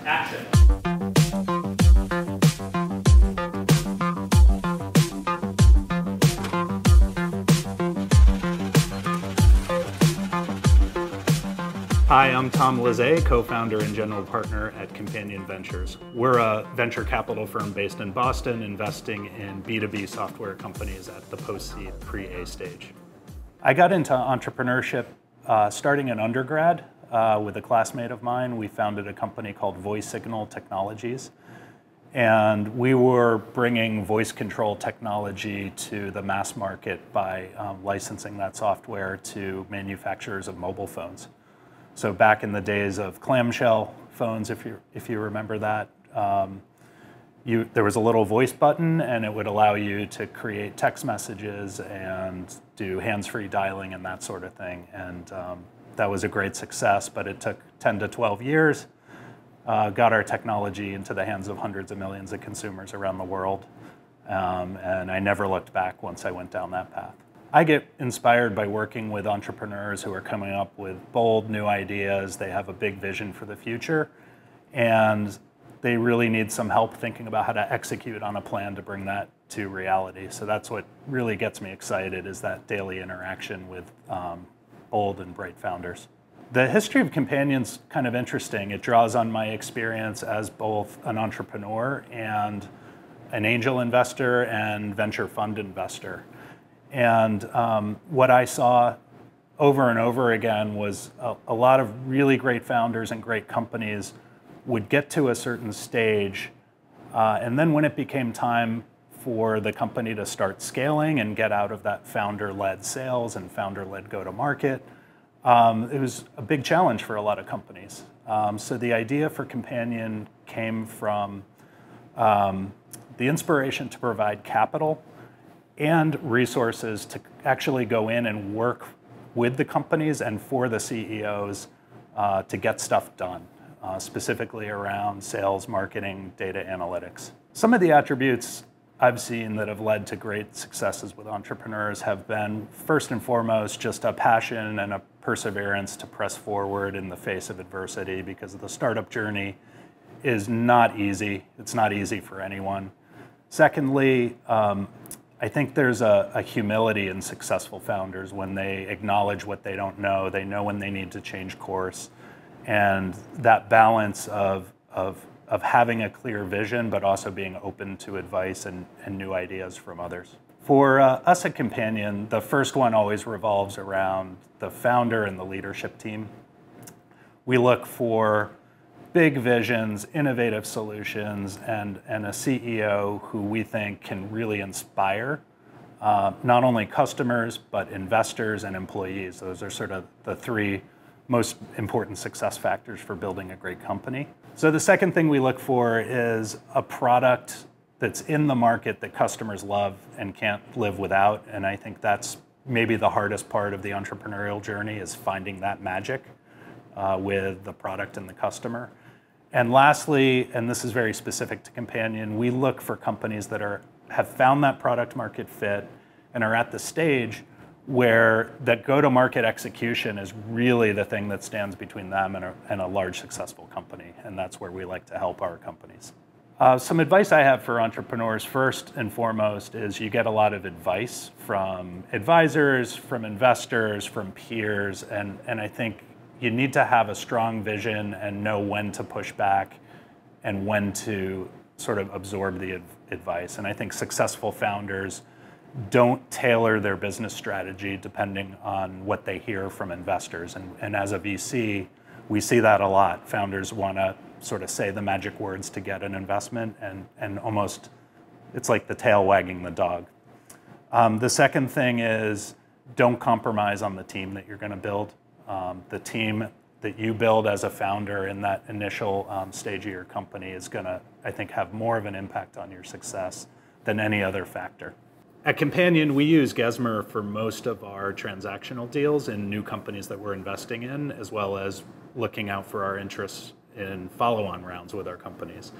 Action. Hi, I'm Tom Lazay, co-founder and general partner at Companyon Ventures. We're a venture capital firm based in Boston, investing in B2B software companies at the post-seed, pre-A stage. I got into entrepreneurship starting in undergrad with a classmate of mine. We founded a company called Voice Signal Technologies, and we were bringing voice control technology to the mass market by licensing that software to manufacturers of mobile phones. So back in the days of clamshell phones, if you remember that, there was a little voice button, and it would allow you to create text messages and do hands-free dialing and that sort of thing. And that was a great success, but it took 10 to 12 years. Got our technology into the hands of hundreds of millions of consumers around the world, and I never looked back once I went down that path. I get inspired by working with entrepreneurs who are coming up with bold new ideas. They have a big vision for the future, and they really need some help thinking about how to execute on a plan to bring that to reality. So that's what really gets me excited, is that daily interaction with bold and bright founders. The history of Companyon's kind of interesting. It draws on my experience as both an entrepreneur and an angel investor and venture fund investor. And what I saw over and over again was a lot of really great founders and great companies would get to a certain stage, and then when it became time for the company to start scaling and get out of that founder-led sales and founder-led go-to-market, it was a big challenge for a lot of companies. So the idea for Companyon came from the inspiration to provide capital and resources to actually go in and work with the companies and for the CEOs to get stuff done, specifically around sales, marketing, data analytics. Some of the attributes I've seen that have led to great successes with entrepreneurs have been, first and foremost, just a passion and a perseverance to press forward in the face of adversity, because the startup journey is not easy. It's not easy for anyone. Secondly, I think there's a humility in successful founders when they acknowledge what they don't know. They know when they need to change course. And that balance of having a clear vision, but also being open to advice and new ideas from others. For us at Companyon, the first one always revolves around the founder and the leadership team. We look for big visions, innovative solutions, and a CEO who we think can really inspire not only customers, but investors and employees. Those are sort of the three most important success factors for building a great company. So the second thing we look for is a product that's in the market that customers love and can't live without. And I think that's maybe the hardest part of the entrepreneurial journey, is finding that magic with the product and the customer. And lastly, and this is very specific to Companyon, we look for companies that have found that product market fit and are at the stage where that go-to-market execution is really the thing that stands between them and a large successful company. And that's where we like to help our companies. Some advice I have for entrepreneurs, first and foremost, is you get a lot of advice from advisors, from investors, from peers, and I think you need to have a strong vision and know when to push back and when to sort of absorb the advice. And I think successful founders don't tailor their business strategy depending on what they hear from investors. And as a VC, we see that a lot. Founders want to sort of say the magic words to get an investment, and almost it's like the tail wagging the dog. The second thing is, don't compromise on the team that you're going to build. The team that you build as a founder in that initial stage of your company is going to, I think, have more of an impact on your success than any other factor. At Companyon, we use Gesmer for most of our transactional deals in new companies that we're investing in, as well as looking out for our interests in follow-on rounds with our companies.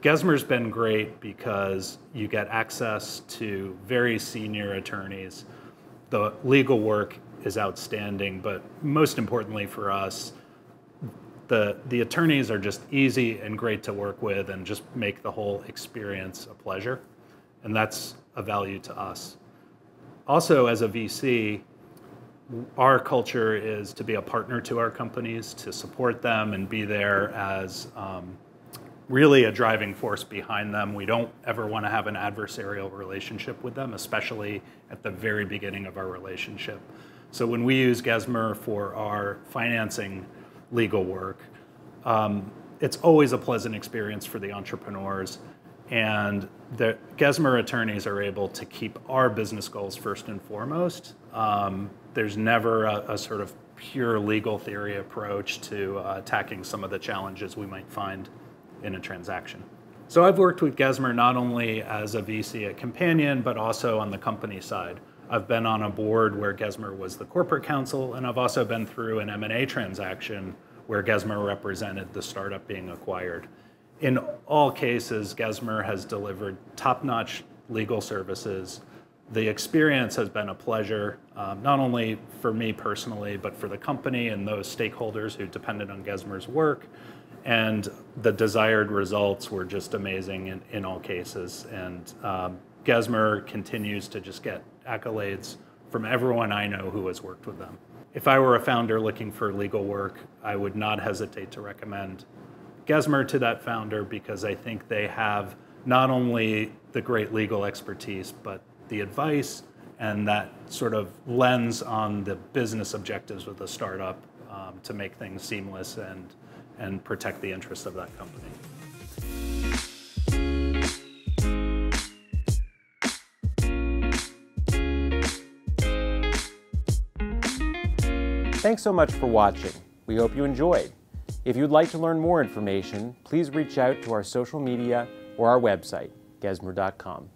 Gesmer's been great because you get access to very senior attorneys. The legal work is outstanding, but most importantly for us, The attorneys are just easy and great to work with and just make the whole experience a pleasure. And that's a value to us. Also, as a VC, our culture is to be a partner to our companies, to support them and be there as really a driving force behind them. We don't ever want to have an adversarial relationship with them, especially at the very beginning of our relationship. So when we use Gesmer for our financing legal work, it's always a pleasant experience for the entrepreneurs. And the Gesmer attorneys are able to keep our business goals first and foremost. There's never a sort of pure legal theory approach to attacking some of the challenges we might find in a transaction. So I've worked with Gesmer not only as a VC at Companyon, but also on the company side. I've been on a board where Gesmer was the corporate counsel, and I've also been through an M&A transaction where Gesmer represented the startup being acquired. In all cases, Gesmer has delivered top-notch legal services. The experience has been a pleasure, not only for me personally, but for the company and those stakeholders who depended on Gesmer's work. And the desired results were just amazing in all cases. And Gesmer continues to just get accolades from everyone I know who has worked with them. If I were a founder looking for legal work, I would not hesitate to recommend Gesmer to that founder, because I think they have not only the great legal expertise, but the advice and that sort of lens on the business objectives of the startup to make things seamless and protect the interests of that company. Thanks so much for watching. We hope you enjoyed. If you'd like to learn more information, please reach out to our social media or our website, gesmer.com.